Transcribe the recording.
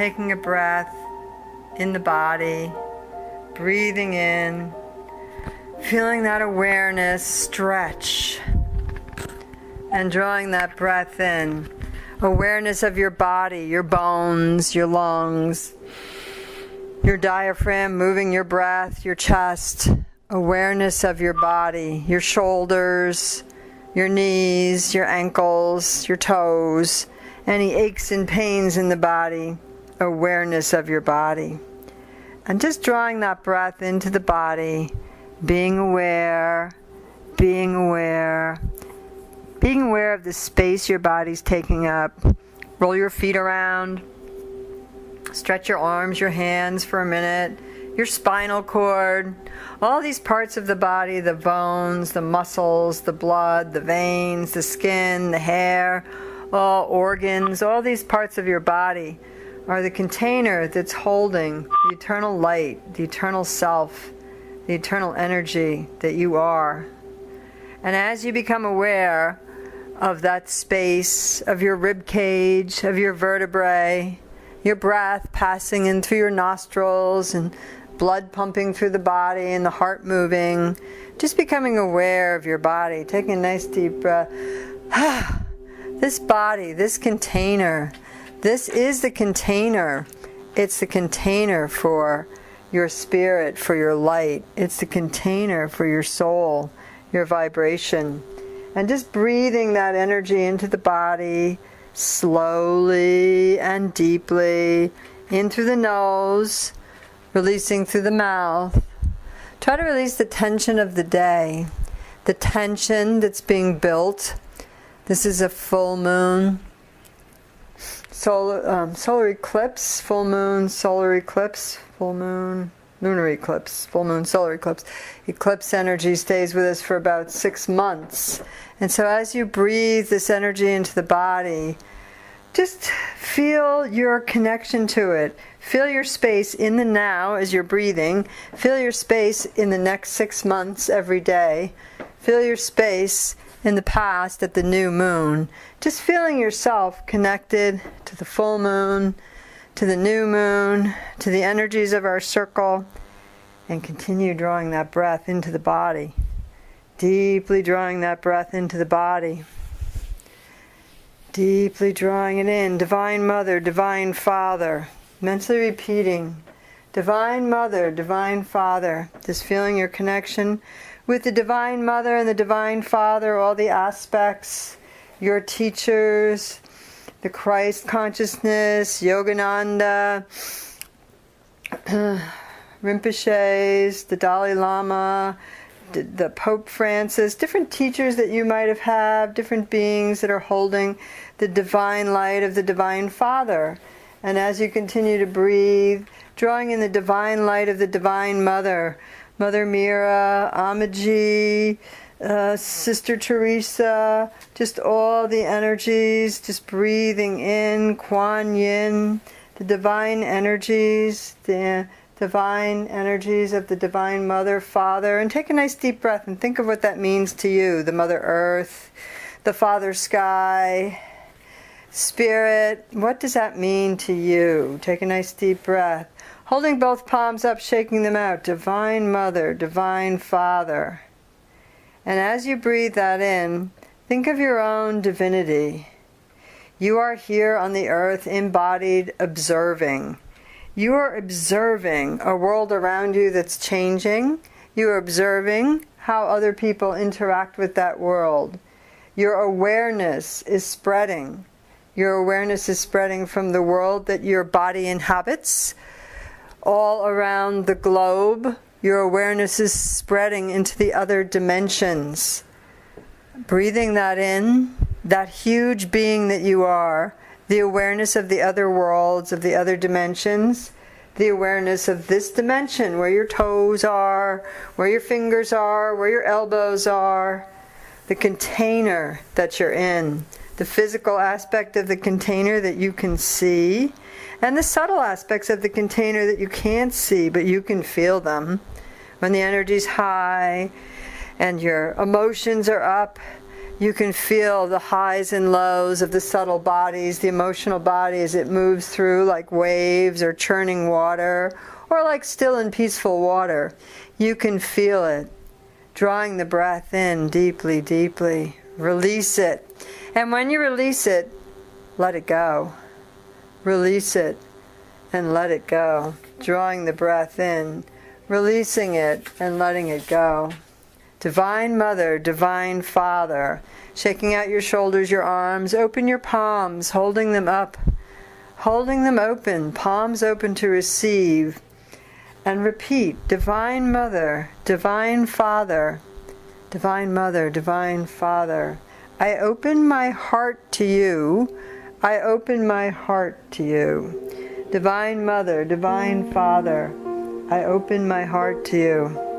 taking a breath in the body, breathing in, feeling that awareness stretch, and drawing that breath in. Awareness of your body, your bones, your lungs, your diaphragm, moving your breath, your chest. Awareness of your body, your shoulders, your knees, your ankles, your toes, any aches and pains in the body. Awareness of your body. And just drawing that breath into the body, being aware, being aware. Being aware of the space your body's taking up. Roll your feet around. Stretch your arms, your hands for a minute. Your spinal cord. All these parts of the body, the bones, the muscles, the blood, the veins, the skin, the hair, all organs, all these parts of your body are the container that's holding the eternal light, the eternal self, the eternal energy that you are. And as you become aware of that space, of your rib cage, of your vertebrae, your breath passing in through your nostrils and blood pumping through the body and the heart moving, just becoming aware of your body, taking a nice deep breath. This body, this container, this is the container. It's the container for your spirit, for your light. It's the container for your soul, your vibration. And just breathing that energy into the body, slowly and deeply, in through the nose, releasing through the mouth. Try to release the tension of the day, the tension that's being built. This is a full moon, solar eclipse, full moon, solar eclipse, full moon, lunar eclipse, full moon, solar eclipse. Eclipse energy stays with us for about 6 months. And so as you breathe this energy into the body, just feel your connection to it. Feel your space in the now as you're breathing. Feel your space in the next 6 months every day. Feel your space in the past at the new moon. Just feeling yourself connected to the full moon, to the new moon, to the energies of our circle, and continue drawing that breath into the body. Deeply drawing that breath into the body. Deeply drawing it in. Divine Mother, Divine Father. Mentally repeating. Divine Mother, Divine Father. Just feeling your connection with the Divine Mother and the Divine Father, all the aspects, your teachers, the Christ consciousness, Yogananda, Rinpoches, the Dalai Lama, the Pope Francis, different teachers that you might have had, different beings that are holding the divine light of the Divine Father. And as you continue to breathe, drawing in the divine light of the Divine Mother, Mother Mira, Amaji, Sister Teresa, just all the energies, just breathing in, Kuan Yin, the divine energies, the divine energies of the Divine Mother, Father, and take a nice deep breath and think of what that means to you. The Mother Earth, the Father Sky, Spirit, what does that mean to you? Take a nice deep breath. Holding both palms up, shaking them out. Divine Mother, Divine Father. And as you breathe that in, think of your own divinity. You are here on the earth, embodied, observing. You are observing a world around you that's changing. You are observing how other people interact with that world. Your awareness is spreading. Your awareness is spreading from the world that your body inhabits all around the globe. Your awareness is spreading into the other dimensions. Breathing that in, that huge being that you are, the awareness of the other worlds, of the other dimensions, the awareness of this dimension, where your toes are, where your fingers are, where your elbows are, the container that you're in, the physical aspect of the container that you can see, and the subtle aspects of the container that you can't see, but you can feel them. When the energy's high and your emotions are up, You can feel the highs and lows of the subtle bodies, the emotional body, as it moves through like waves or churning water, or like still and peaceful water. You can feel it. Drawing the breath in deeply, deeply. Release it. And when you release it, let it go. Release it and let it go. Drawing the breath in, releasing it and letting it go. Divine Mother, Divine Father, shaking out your shoulders, your arms, open your palms, holding them up, holding them open, palms open to receive, and repeat, Divine Mother, Divine Father, Divine Mother, Divine Father, I open my heart to you, I open my heart to you. Divine Mother, Divine Father, I open my heart to you.